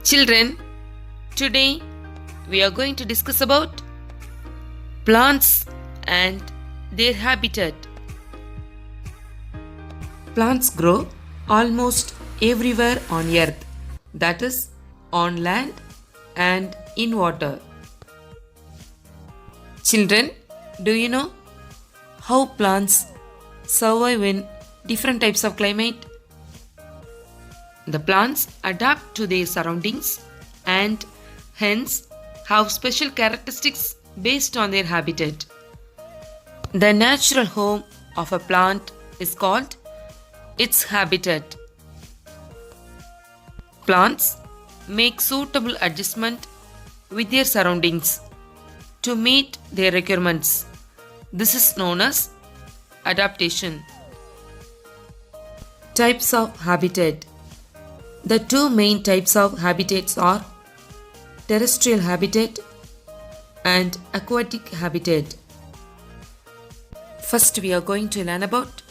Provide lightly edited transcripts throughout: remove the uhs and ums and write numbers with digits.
Children, today we are going to discuss about plants and their habitat. Plants grow almost everywhere on earth, that is, on land and in water. Children, do you know how plants survive in different types of climate? The plants adapt to their surroundings and hence have special characteristics based on their habitat. The natural home of a plant is called its habitat. Plants make suitable adjustment with their surroundings to meet their requirements. This is known as adaptation. Types of habitat. The two main types of habitats are terrestrial habitat and aquatic habitat. First, we are going to learn about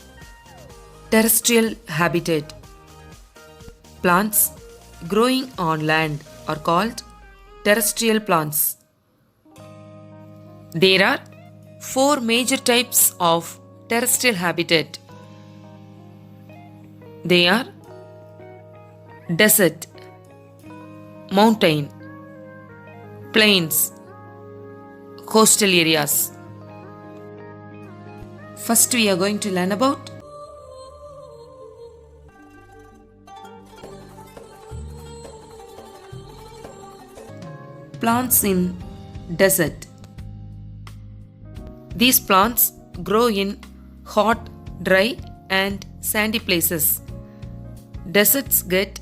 terrestrial habitat. Plants growing on land are called terrestrial plants. There are four major types of terrestrial habitat. They are desert, mountain, plains, coastal areas. First, we are going to learn about plants in desert. These plants grow in hot, dry, and sandy places. Deserts get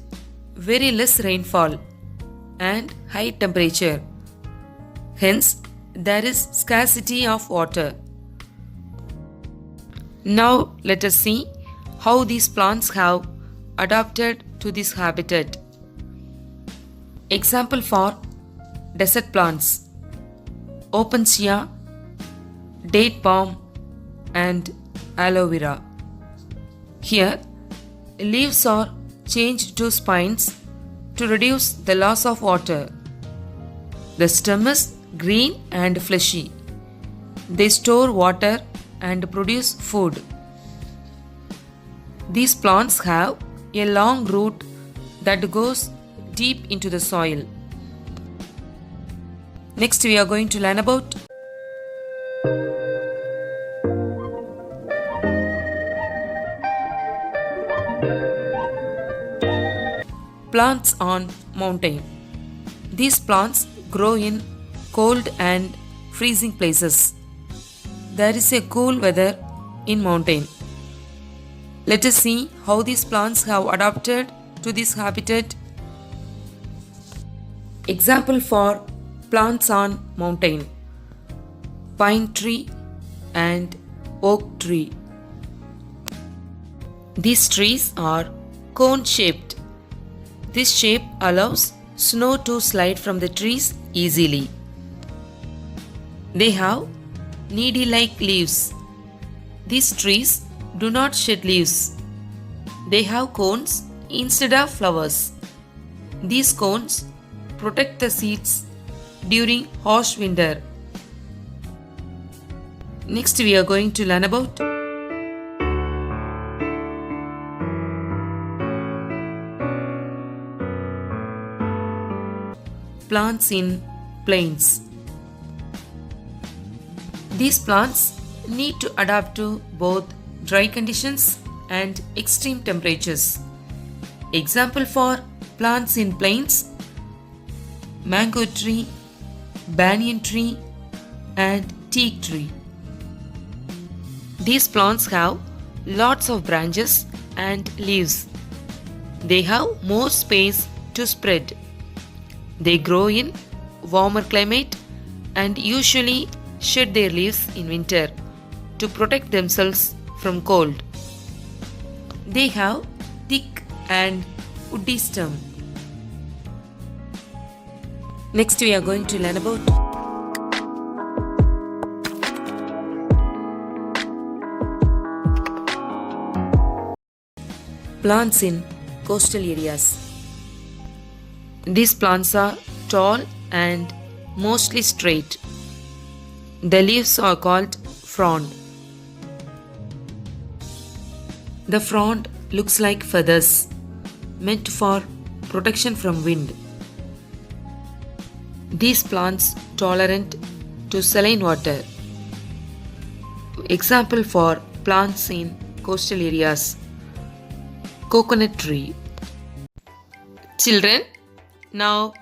very less rainfall and high temperature. Hence, there is scarcity of water. Now, let us see how these plants have adapted to this habitat. Example for desert plants: Opuntia, date palm, and aloe vera. Here, leaves are changed to spines to reduce the loss of water. The stem is green and fleshy. They store water and produce food. These plants have a long root that goes deep into the soil. Next, we are going to learn about plants on mountain. These plants grow in cold and freezing places. There is a cool weather in mountain. Let us see how these plants have adapted to this habitat. Example for plants on mountain: pine tree and oak tree. These trees are cone shaped. This shape allows snow to slide from the trees easily. They have needle-like leaves. These trees do not shed leaves. They have cones instead of flowers. These cones protect the seeds during harsh winter. Next, we are going to learn about plants in plains. These plants need to adapt to both dry conditions and extreme temperatures. Example for plants in plains: mango tree, banyan tree, and teak tree. These plants have lots of branches and leaves. They have more space to spread. They grow in warmer climate and usually shed their leaves in winter to protect themselves from cold. They have thick and woody stem. Next, we are going to learn about plants in coastal areas. These plants are tall and mostly straight. The leaves are called frond. The frond looks like feathers, meant for protection from wind. These plants tolerant to saline water. Example for plants in coastal areas. Coconut tree. Children, now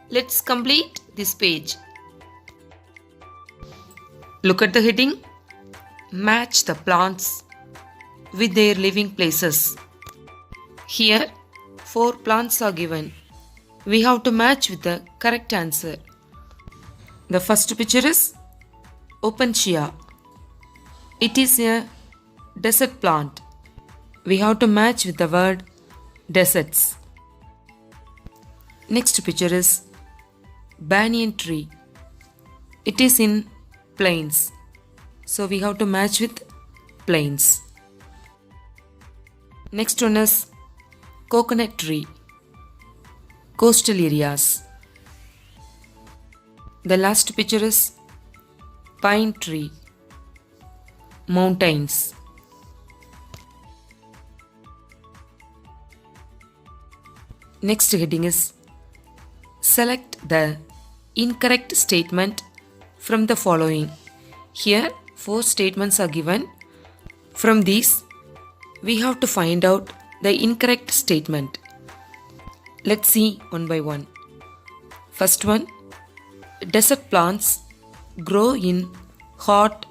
let's complete this page. Look at the heading. Match the plants with their living places. Here, 4 plants are given. We have to match with the correct answer. The first picture is Opuntia. It is a desert plant. We have to match with the word deserts. Next picture is banyan tree. It is in plains. So we have to match with plains. Next one is coconut tree. Coastal areas. The last picture is pine tree. Mountains. Next heading is select the incorrect statement from the following. Here 4 statements are given. From these, we have to find out the incorrect statement. Let's see one by one. First one, desert plants grow in hot,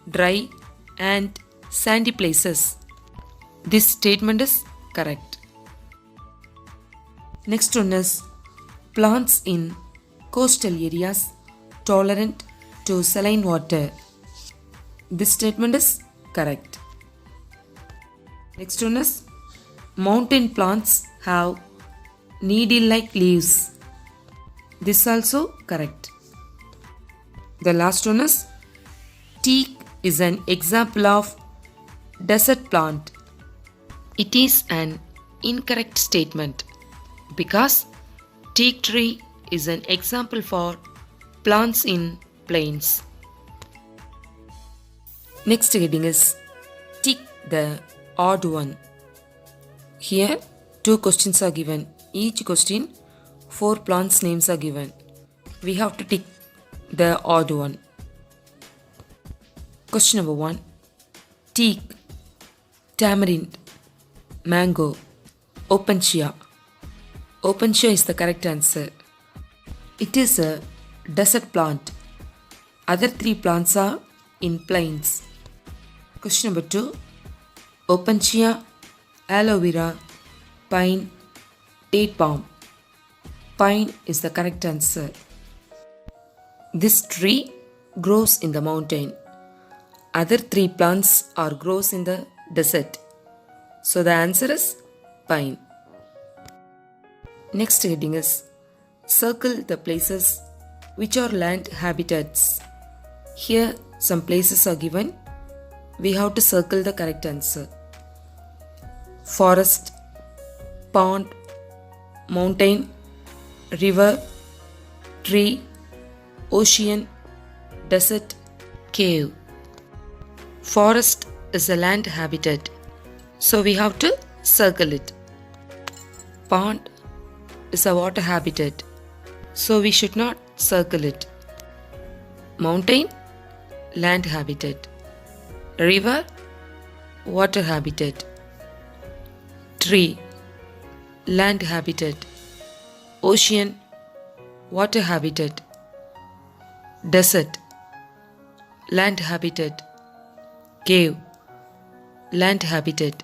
dry and sandy places. This statement is correct. Next one is plants in coastal areas tolerant to saline water. This statement is correct. Next one is mountain plants have needle-like leaves. This also correct. The last one is teak is an example of desert plant. It is an incorrect statement because teak tree is an example for plants in plains. Next heading is tick the odd one. Here 2 questions are given. Each question 4 plants names are given. We have to tick the odd one. Question number 1. Teak, tamarind, mango, opuntia. Opuntia is the correct answer. It is a desert plant. Other 3 plants are in plains. Question number 2. Opuntia, aloe vera, pine, date palm. Pine is the correct answer. This tree grows in the mountain. Other 3 plants are grows in the desert. So the answer is pine. Next heading is circle the places which are land habitats. Here some places are given. We have to circle the correct answer. Forest, pond, mountain, river, tree, ocean, desert, cave. Forest is a land habitat, so we have to circle it. Pond is a water habitat, so we should not circle it. Mountain, land habitat. River, water habitat. Tree, land habitat. Ocean, water habitat. Desert, land habitat. Cave, land habitat.